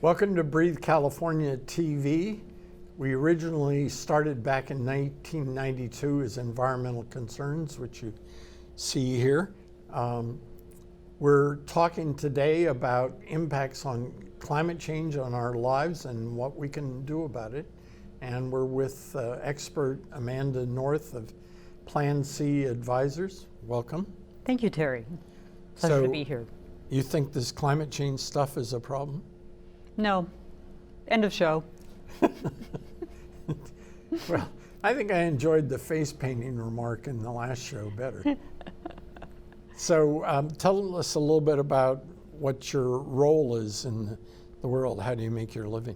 Welcome to Breathe California TV. We originally started back in 1992 as Environmental Concerns, which you see here. We're talking today about impacts on climate change on our lives and what we can do about it. And we're with expert Amanda North of Plan C Advisors. Welcome. Thank you, Terry. Pleasure to be here. You think this climate change stuff is a problem? No. End of show. Well, I think I enjoyed the face painting remark in the last show better. So tell us a little bit about what your role is in the world. How do you make your living?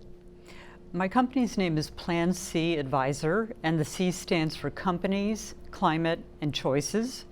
My company's name is Plan C Advisor, and the C stands for Companies, Climate, and Choices,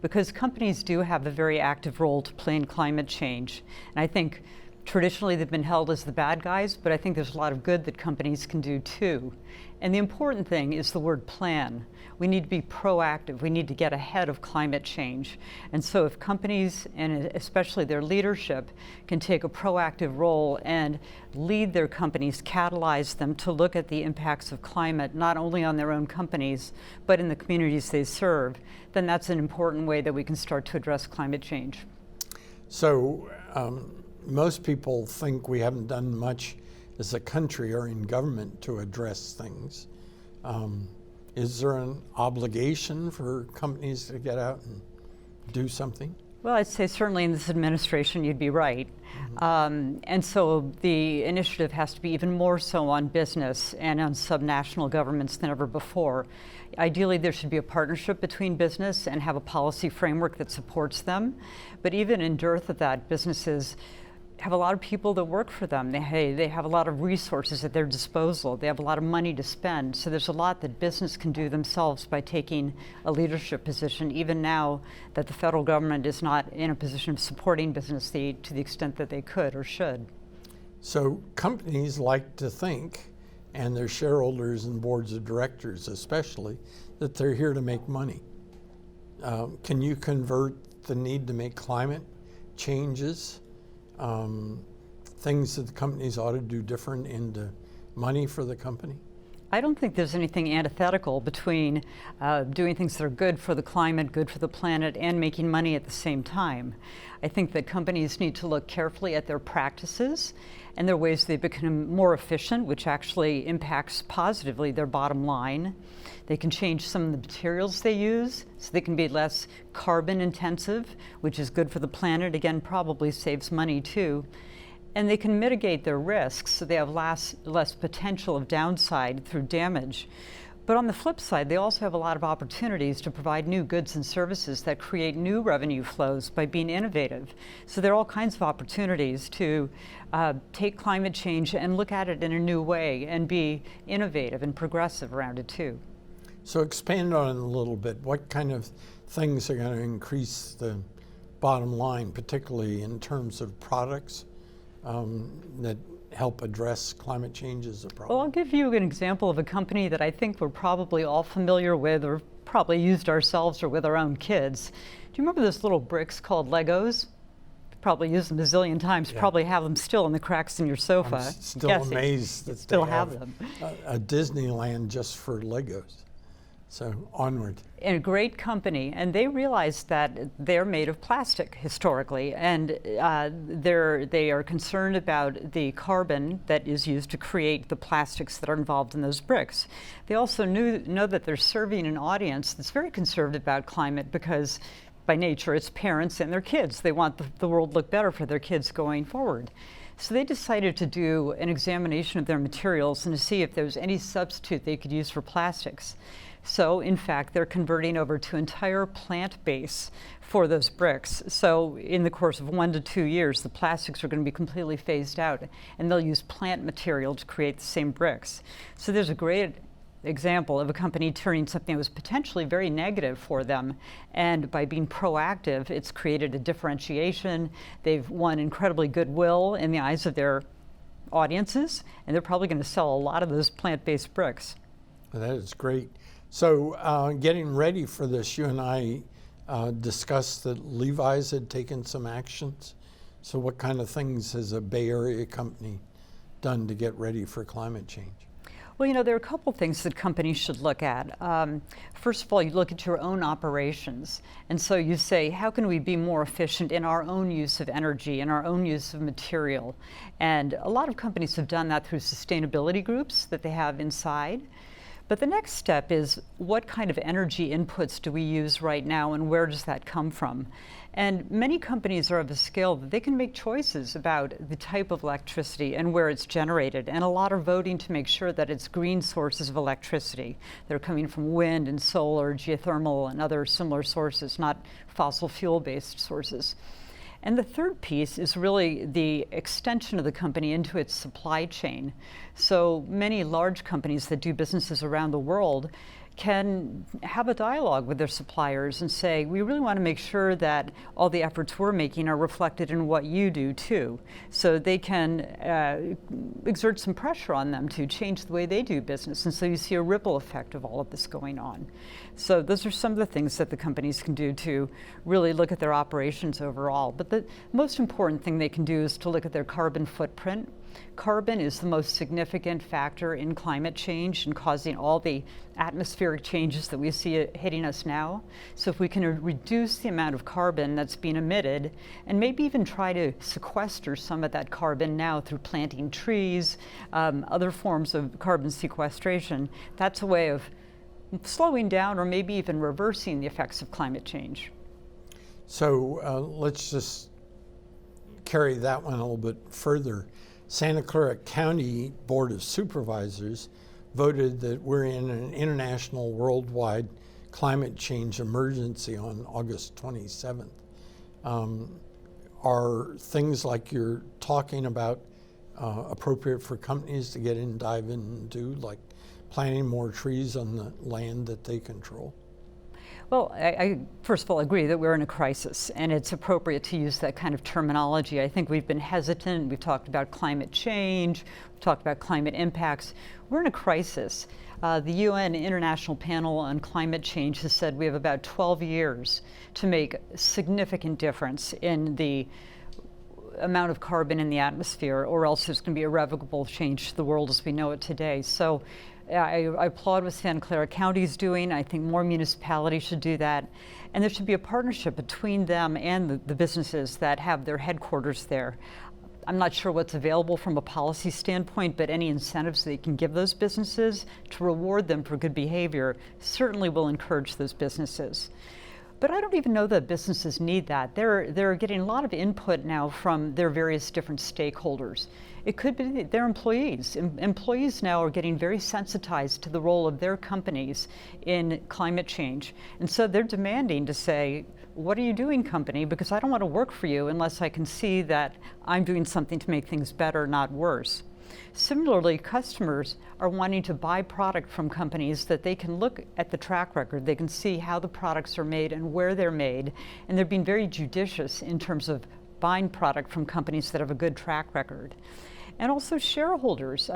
because companies do have a very active role to play in climate change. And I think traditionally they've been held as the bad guys, but I think there's a lot of good that companies can do too. And the important thing is the word plan. We need to be proactive. We need to get ahead of climate change. And so if companies, and especially their leadership, can take a proactive role and lead their companies, catalyze them to look at the impacts of climate, not only on their own companies, but in the communities they serve, then that's an important way that we can start to address climate change. So most people think we haven't done much as a country or in government to address things. Is there an obligation for companies to get out and do something? Well, I'd say certainly in this administration you'd be right. And so the initiative has to be even more so on business and on subnational governments than ever before. Ideally, there should be a partnership between business and have a policy framework that supports them. But even in dearth of that, businesses have a lot of people that work for them. They have a lot of resources at their disposal. They have a lot of money to spend. So there's a lot that business can do themselves by taking a leadership position, even now that the federal government is not in a position of supporting business to the extent that they could or should. So companies like to think, and their shareholders and boards of directors especially, that they're here to make money. Can you convert the need to make climate changes, things that the companies ought to do different, into money for the company? I don't think there's anything antithetical between doing things that are good for the climate, good for the planet, and making money at the same time. I think that companies need to look carefully at their practices and their ways they become more efficient, which actually impacts positively their bottom line. They can change some of the materials they use so they can be less carbon intensive, which is good for the planet, again, probably saves money too. And they can mitigate their risks so they have less potential of downside through damage. But on the flip side, they also have a lot of opportunities to provide new goods and services that create new revenue flows by being innovative. So there are all kinds of opportunities to take climate change and look at it in a new way and be innovative and progressive around it too. So expand on it a little bit. What kind of things are going to increase the bottom line, particularly in terms of products that help address climate change as a problem? Well, I'll give you an example of a company that I think we're probably all familiar with, or probably used ourselves or with our own kids. Do you remember those little bricks called Legos? Probably used them a zillion times, yeah. Probably have them still in the cracks in your sofa. I'm still amazed that still they have them. A Disneyland just for Legos. So onward. And a great company, and they realized that they're made of plastic historically, and they are concerned about the carbon that is used to create the plastics that are involved in those bricks. They also know that they're serving an audience that's very conservative about climate because by nature it's parents and their kids. They want the world to look better for their kids going forward. So they decided to do an examination of their materials and to see if there was any substitute they could use for plastics. So, in fact, they're converting over to entire plant base for those bricks. So, in the course of 1 to 2 years, the plastics are going to be completely phased out, and they'll use plant material to create the same bricks. So, there's a great example of a company turning something that was potentially very negative for them, and by being proactive, it's created a differentiation. They've won incredibly goodwill in the eyes of their audiences, and they're probably going to sell a lot of those plant-based bricks. That is great. So getting ready for this, you and I discussed that Levi's had taken some actions. So what kind of things has a Bay Area company done to get ready for climate change? Well, there are a couple things that companies should look at. First of all, you look at your own operations. And so you say, how can we be more efficient in our own use of energy, in our own use of material? And a lot of companies have done that through sustainability groups that they have inside. But the next step is, what kind of energy inputs do we use right now, and where does that come from? And many companies are of a scale that they can make choices about the type of electricity and where it's generated. And a lot are voting to make sure that it's green sources of electricity. They're coming from wind and solar, geothermal, and other similar sources, not fossil fuel-based sources. And the third piece is really the extension of the company into its supply chain. So many large companies that do businesses around the world can have a dialogue with their suppliers and say, we really want to make sure that all the efforts we're making are reflected in what you do too. So they can exert some pressure on them to change the way they do business. And so you see a ripple effect of all of this going on. So those are some of the things that the companies can do to really look at their operations overall. But the most important thing they can do is to look at their carbon footprint. Carbon is the most significant factor in climate change and causing all the atmospheric changes that we see hitting us now. So if we can reduce the amount of carbon that's being emitted, and maybe even try to sequester some of that carbon now through planting trees, other forms of carbon sequestration, that's a way of slowing down or maybe even reversing the effects of climate change. So let's just carry that one a little bit further. Santa Clara County Board of Supervisors voted that we're in an international worldwide climate change emergency on August 27th. Are things like you're talking about appropriate for companies to get in, dive in and do, like planting more trees on the land that they control? Well, I first of all agree that we're in a crisis, and it's appropriate to use that kind of terminology. I think we've been hesitant. We've talked about climate change. We've talked about climate impacts. We're in a crisis. The UN International Panel on Climate Change has said we have about 12 years to make a significant difference in the amount of carbon in the atmosphere, or else there's going to be irrevocable change to the world as we know it today. So I applaud what Santa Clara County is doing. I think more municipalities should do that. And there should be a partnership between them and the businesses that have their headquarters there. I'm not sure what's available from a policy standpoint, but any incentives they can give those businesses to reward them for good behavior certainly will encourage those businesses. But I don't even know that businesses need that. They're getting a lot of input now from their various different stakeholders. It could be their employees. Employees now are getting very sensitized to the role of their companies in climate change. And so they're demanding to say, what are you doing, company? Because I don't want to work for you unless I can see that I'm doing something to make things better, not worse. Similarly, customers are wanting to buy product from companies that they can look at the track record. They can see how the products are made and where they're made. And they're being very judicious in terms of buying product from companies that have a good track record. And also shareholders.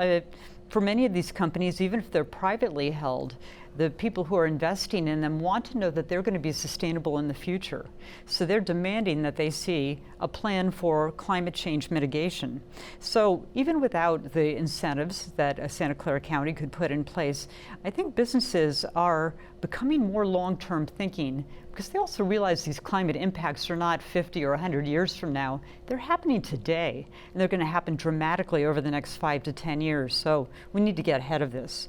For many of these companies, even if they're privately held, the people who are investing in them want to know that they're going to be sustainable in the future. So they're demanding that they see a plan for climate change mitigation. So even without the incentives that Santa Clara County could put in place, I think businesses are becoming more long-term thinking, because they also realize these climate impacts are not 50 or 100 years from now. They're happening today, and they're going to happen dramatically over the next 5 to 10 years. So we need to get ahead of this.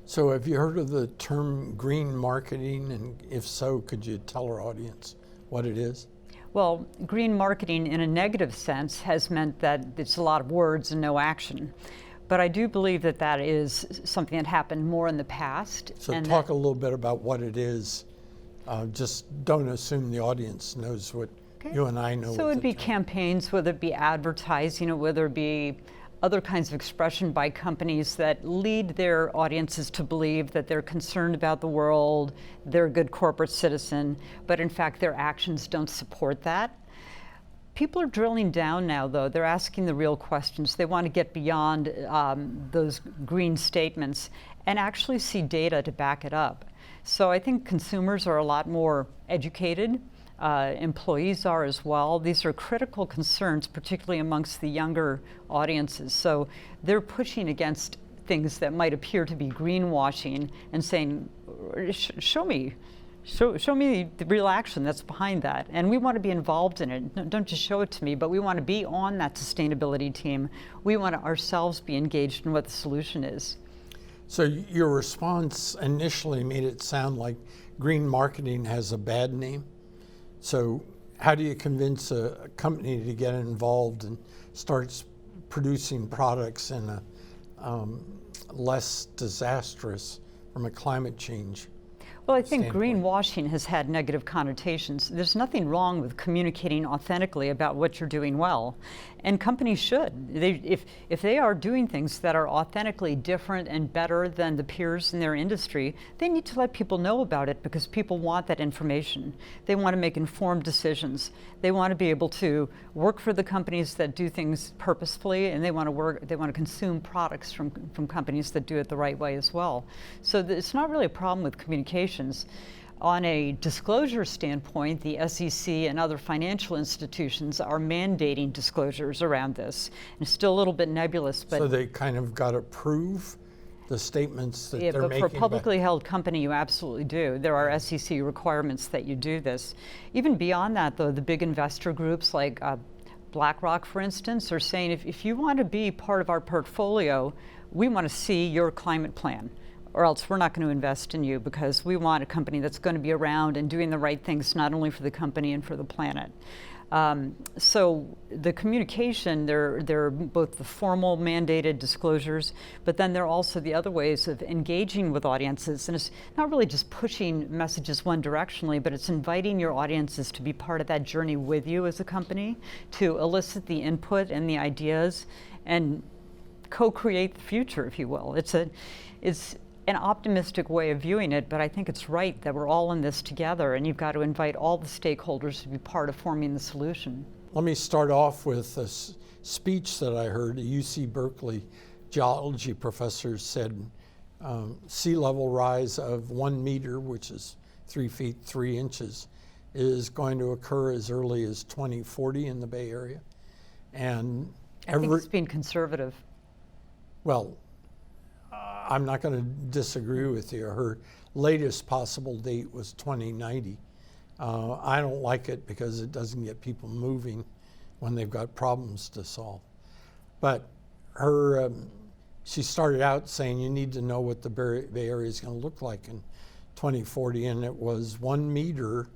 So have you heard of the term green marketing? And if so, could you tell our audience what it is? Well, green marketing in a negative sense has meant that it's a lot of words and no action. But I do believe that that is something that happened more in the past. So talk a little bit about what it is. Just don't assume the audience knows what you and I know. So it would be campaigns, whether it be advertising, whether it be other kinds of expression by companies that lead their audiences to believe that they're concerned about the world, they're a good corporate citizen, but in fact their actions don't support that. People are drilling down now, though. They're asking the real questions. They want to get beyond those green statements and actually see data to back it up. So I think consumers are a lot more educated. employees are as well. These are critical concerns, particularly amongst the younger audiences. So they're pushing against things that might appear to be greenwashing and saying, show me the real action that's behind that. And we want to be involved in it. Don't just show it to me, but we want to be on that sustainability team. We want to ourselves be engaged in what the solution is. So your response initially made it sound like green marketing has a bad name. So how do you convince a company to get involved and start producing products in a less disastrous from a climate change? Well, I think standpoint? greenwashing has had negative connotations. There's nothing wrong with communicating authentically about what you're doing well, and companies should. If they are doing things that are authentically different and better than the peers in their industry, they need to let people know about it because people want that information. They want to make informed decisions. They want to be able to work for the companies that do things purposefully, and they want to consume products from companies that do it the right way as well. So it's not really a problem with communication. On a disclosure standpoint, the SEC and other financial institutions are mandating disclosures around this. And it's still a little bit nebulous, but so they kind of got to prove the statements that yeah, they're but making. for a publicly held company, you absolutely do. There are SEC requirements that you do this. Even beyond that, though, the big investor groups like BlackRock, for instance, are saying if you want to be part of our portfolio, we want to see your climate plan, or else we're not going to invest in you because we want a company that's going to be around and doing the right things, not only for the company and for the planet. So the communication, they're both the formal mandated disclosures, but then there are also the other ways of engaging with audiences. And it's not really just pushing messages one directionally, but it's inviting your audiences to be part of that journey with you as a company, to elicit the input and the ideas and co-create the future, if you will. It's an optimistic way of viewing it, but I think it's right that we're all in this together, and you've got to invite all the stakeholders to be part of forming the solution. Let me start off with a speech that I heard. A UC Berkeley geology professor said sea level rise of 1 meter, which is 3 feet 3 inches, is going to occur as early as 2040 in the Bay Area. And I think it's being conservative. Well, I'm not going to disagree with you. Her latest possible date was 2090. I don't like it because it doesn't get people moving when they've got problems to solve. But she started out saying you need to know what the Bay Area is going to look like in 2040, and it was 1 meter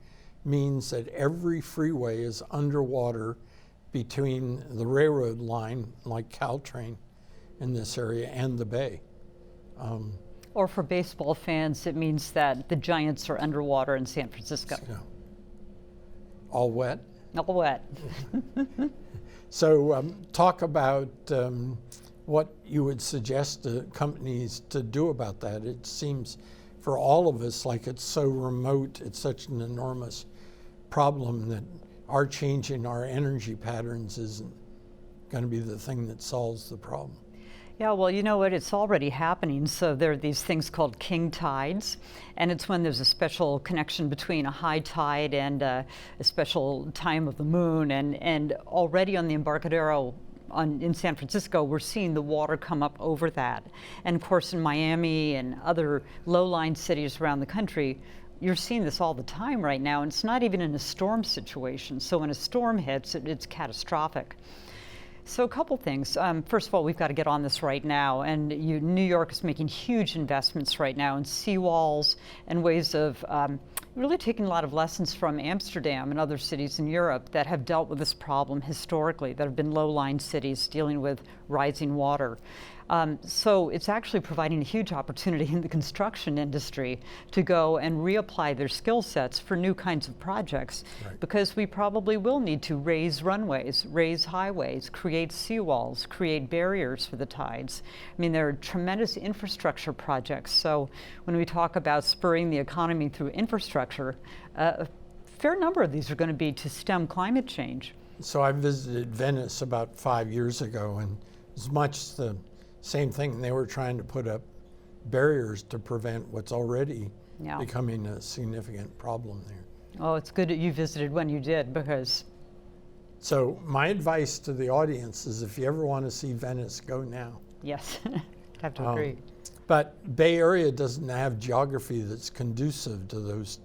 means that every freeway is underwater between the railroad line, like Caltrain in this area, and the bay. Or for baseball fans, it means that the Giants are underwater in San Francisco. Yeah. All wet? All wet. So talk about what you would suggest to companies to do about that. It seems for all of us like it's so remote, it's such an enormous problem that our changing our energy patterns isn't going to be the thing that solves the problem. Yeah, well, you know what? It's already happening. So there are these things called king tides, and it's when there's a special connection between a high tide and a special time of the moon. And already on the Embarcadero in San Francisco, we're seeing the water come up over that. And of course, in Miami and other low-lying cities around the country, you're seeing this all the time right now, and it's not even in a storm situation. So when a storm hits, it's catastrophic. So a couple things. First of all, we've got to get on this right now. And New York is making huge investments right now in seawalls and ways of really taking a lot of lessons from Amsterdam and other cities in Europe that have dealt with this problem historically, that have been low-lying cities dealing with rising water. So it's actually providing a huge opportunity in the construction industry to go and reapply their skill sets for new kinds of projects, right, because we probably will need to raise runways, raise highways, create seawalls, create barriers for the tides. I mean, there are tremendous infrastructure projects. So when we talk about spurring the economy through infrastructure, a fair number of these are going to be to stem climate change. So I visited Venice about 5 years ago, and as much the same thing. They were trying to put up barriers to prevent what's already becoming a significant problem there. Oh, it's good that you visited when you did, because So my advice to the audience is if you ever want to see Venice, go now. yes, I have to agree. But Bay Area doesn't have geography that's conducive to those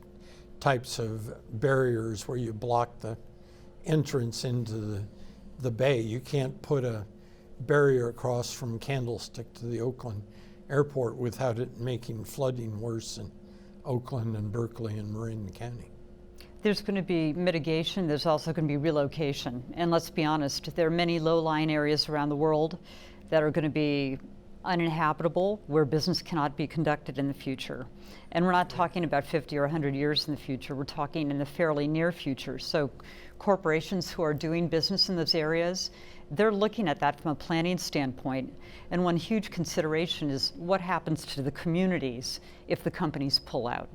types of barriers where you block the entrance into the bay. You can't put a barrier across from Candlestick to the Oakland airport without it making flooding worse in Oakland and Berkeley and Marin County. There's going to be mitigation. There's also going to be relocation. And let's be honest, there are many low-lying areas around the world that are going to be uninhabitable, where business cannot be conducted in the future. And we're not talking about 50 or 100 years in the future. We're talking in the fairly near future. So corporations who are doing business in those areas, they're looking at that from a planning standpoint. And one huge consideration is what happens to the communities if the companies pull out.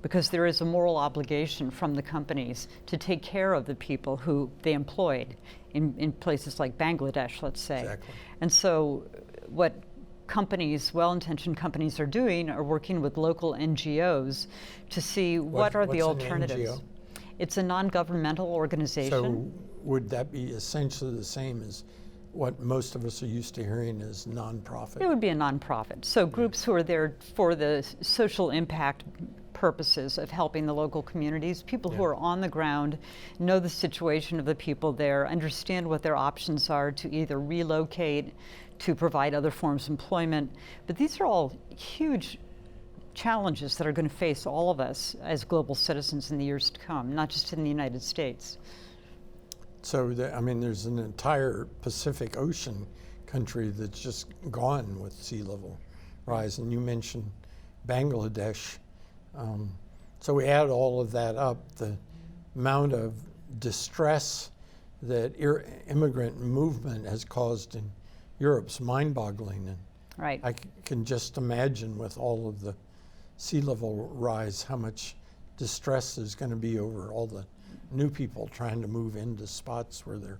Because there is a moral obligation from the companies to take care of the people who they employed in places like Bangladesh, let's say. Exactly. And so what companies, well-intentioned companies, are doing are working with local NGOs to see what are the alternatives. An NGO? It's a non-governmental organization. So would that be essentially the same as what most of us are used to hearing as nonprofit? It would be a nonprofit. So groups who are there for the social impact purposes of helping the local communities, people who are on the ground, know the situation of the people there, understand what their options are to either relocate, to provide other forms of employment. But these are all huge challenges that are going to face all of us as global citizens in the years to come, not just in the United States. So, I mean, there's an entire Pacific Ocean country that's just gone with sea level rise. And you mentioned Bangladesh. So we add all of that up, the amount of distress that immigrant movement has caused in Europe's mind-boggling. And Right. I can just imagine with all of the sea level rise how much distress there's going to be over all the new people trying to move into spots where they're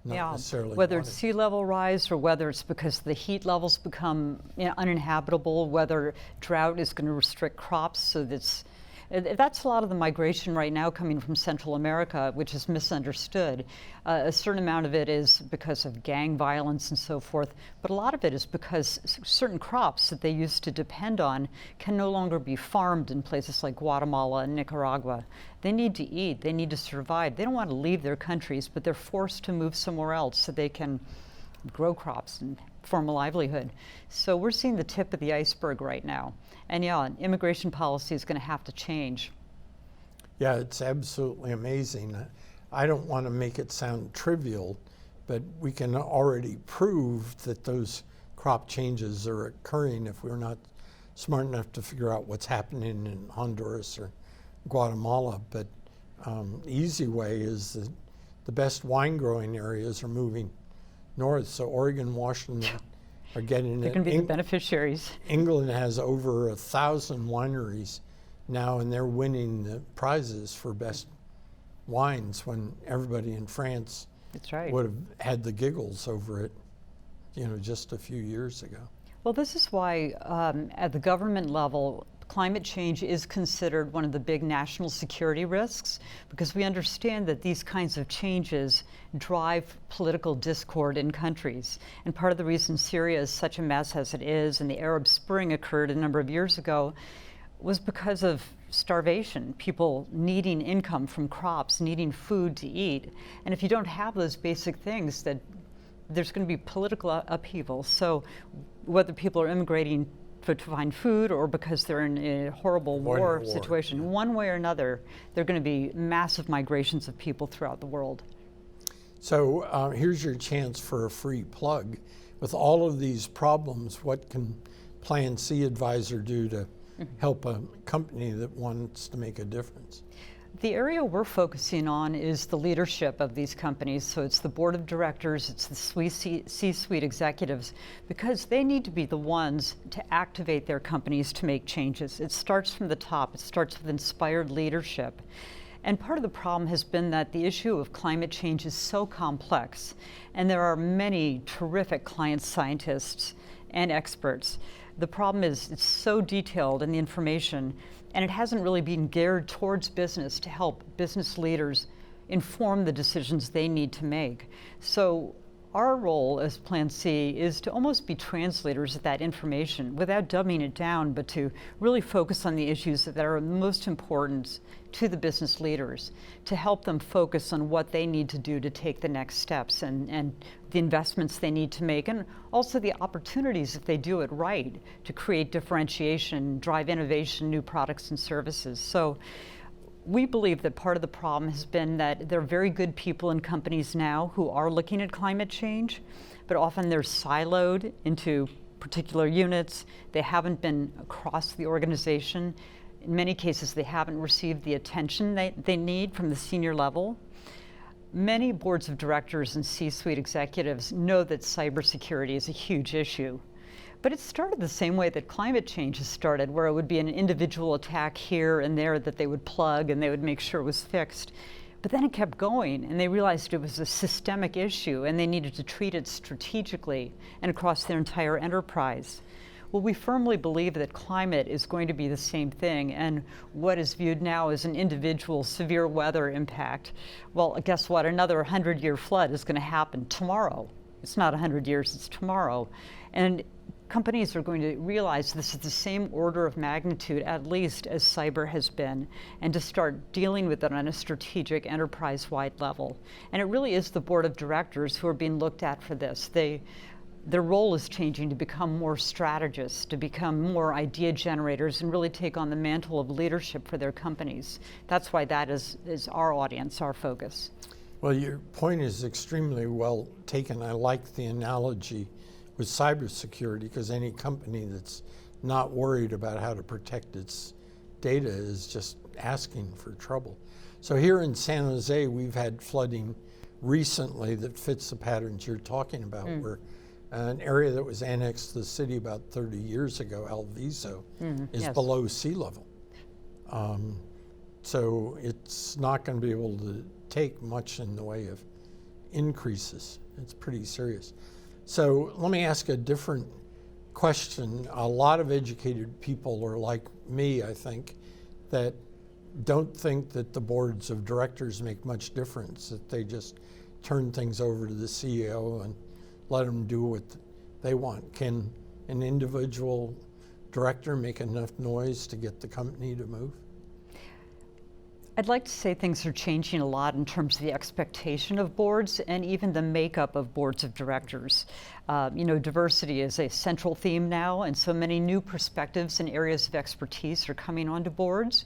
not necessarily whether wanted. it's sea level rise or whether it's because the heat levels become uninhabitable, whether drought is going to restrict crops. So that's a lot of the migration right now coming from Central America, which is misunderstood. A certain amount of it is because of gang violence and so forth, but a lot of it is because certain crops that they used to depend on can no longer be farmed in places like Guatemala and Nicaragua. They need to eat, they need to survive. They don't want to leave their countries, but they're forced to move somewhere else so they can grow crops and form a livelihood. So we're seeing the tip of the iceberg right now. And immigration policy is going to have to change. Yeah, it's absolutely amazing. I don't want to make it sound trivial, but we can already prove that those crop changes are occurring if we're not smart enough to figure out what's happening in Honduras or Guatemala. But the easy way is that the best wine growing areas are moving north. So Oregon, Washington are getting They're it. going to be the beneficiaries. England has over 1,000 wineries now, and they're winning the prizes for best wines when everybody in France That's right. would have had the giggles over it, just a few years ago. Well, this is why at the government level, climate change is considered one of the big national security risks, because we understand that these kinds of changes drive political discord in countries. And part of the reason Syria is such a mess as it is, and the Arab Spring occurred a number of years ago, was because of starvation, people needing income from crops, needing food to eat. And if you don't have those basic things, that there's going to be political upheaval. So whether people are immigrating to find food or because they're in a horrible war situation, one way or another, there are going to be massive migrations of people throughout the world. So here's your chance for a free plug. With all of these problems, what can Plan C Advisor do to help a company that wants to make a difference? The area we're focusing on is the leadership of these companies. So it's the board of directors, it's the C-suite executives, because they need to be the ones to activate their companies to make changes. It starts from the top. It starts with inspired leadership. And part of the problem has been that the issue of climate change is so complex, and there are many terrific climate scientists and experts. The problem is it's so detailed in the information, and it hasn't really been geared towards business to help business leaders inform the decisions they need to make. So our role as Plan C is to almost be translators of that information without dumbing it down, but to really focus on the issues that are most important to the business leaders, to help them focus on what they need to do to take the next steps and the investments they need to make, and also the opportunities, if they do it right, to create differentiation, drive innovation, new products and services. So we believe that part of the problem has been that there are very good people in companies now who are looking at climate change, but often they're siloed into particular units. They haven't been across the organization. In many cases, they haven't received the attention they need from the senior level. Many boards of directors and C-suite executives know that cybersecurity is a huge issue. But it started the same way that climate change has started, where it would be an individual attack here and there that they would plug and they would make sure it was fixed. But then it kept going, and they realized it was a systemic issue and they needed to treat it strategically and across their entire enterprise. Well, we firmly believe that climate is going to be the same thing, and what is viewed now as an individual severe weather impact, well, guess what? Another 100-year flood is going to happen tomorrow. It's not 100 years, it's tomorrow. And companies are going to realize this is the same order of magnitude, at least, as cyber has been, and to start dealing with it on a strategic, enterprise-wide level. And it really is the board of directors who are being looked at for this. Their role is changing to become more strategists, to become more idea generators, and really take on the mantle of leadership for their companies. That's why that is our audience, our focus. Well, your point is extremely well taken. I like the analogy with cybersecurity, because any company that's not worried about how to protect its data is just asking for trouble. So here in San Jose, we've had flooding recently that fits the patterns you're talking about, where an area that was annexed to the city about 30 years ago, Alviso, is below sea level. So it's not going to be able to take much in the way of increases. It's pretty serious. So let me ask a different question. A lot of educated people are like me, I think, that don't think that the boards of directors make much difference, that they just turn things over to the CEO and let them do what they want. Can an individual director make enough noise to get the company to move? I'd like to say things are changing a lot in terms of the expectation of boards and even the makeup of boards of directors. Diversity is a central theme now, and so many new perspectives and areas of expertise are coming onto boards.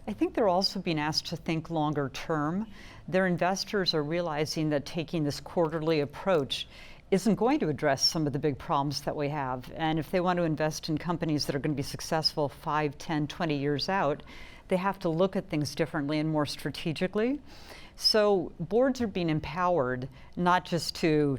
I think they're also being asked to think longer term. Their investors are realizing that taking this quarterly approach isn't going to address some of the big problems that we have. And if they want to invest in companies that are going to be successful 5, 10, 20 years out, they have to look at things differently and more strategically. So boards are being empowered not just to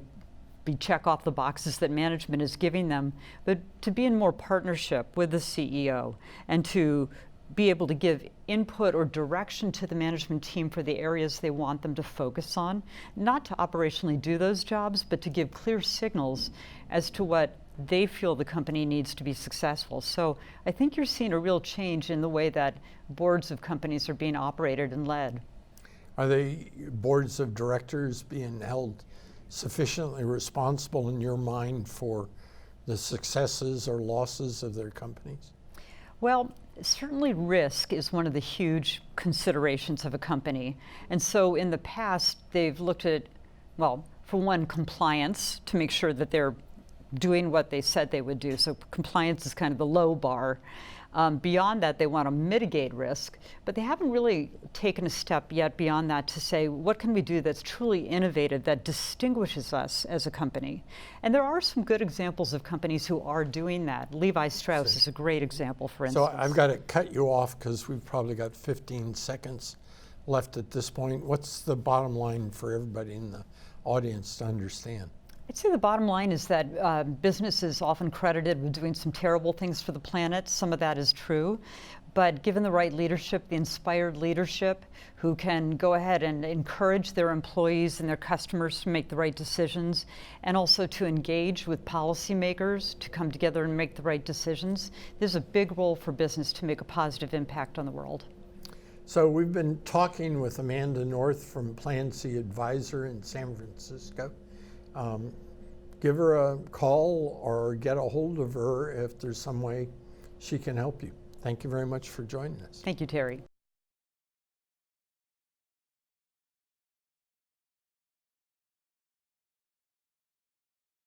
check off the boxes that management is giving them, but to be in more partnership with the CEO and to be able to give input or direction to the management team for the areas they want them to focus on, not to operationally do those jobs, but to give clear signals as to what they feel the company needs to be successful. So I think you're seeing a real change in the way that boards of companies are being operated and led. Are the boards of directors being held sufficiently responsible in your mind for the successes or losses of their companies? Well, certainly risk is one of the huge considerations of a company. And so in the past, they've looked at, well, for one, compliance to make sure that they're doing what they said they would do. So compliance is kind of the low bar. Beyond that, they want to mitigate risk, but they haven't really taken a step yet beyond that to say, what can we do that's truly innovative, that distinguishes us as a company? And there are some good examples of companies who are doing that. Levi Strauss is a great example, for instance. So I've got to cut you off because we've probably got 15 seconds left at this point. What's the bottom line for everybody in the audience to understand? I'd say the bottom line is that business is often credited with doing some terrible things for the planet. Some of that is true. But given the right leadership, the inspired leadership, who can go ahead and encourage their employees and their customers to make the right decisions, and also to engage with policymakers to come together and make the right decisions, there's a big role for business to make a positive impact on the world. So we've been talking with Amanda North from Plan C Advisor in San Francisco. Give her a call or get a hold of her if there's some way she can help you. Thank you very much for joining us. Thank you, Terry.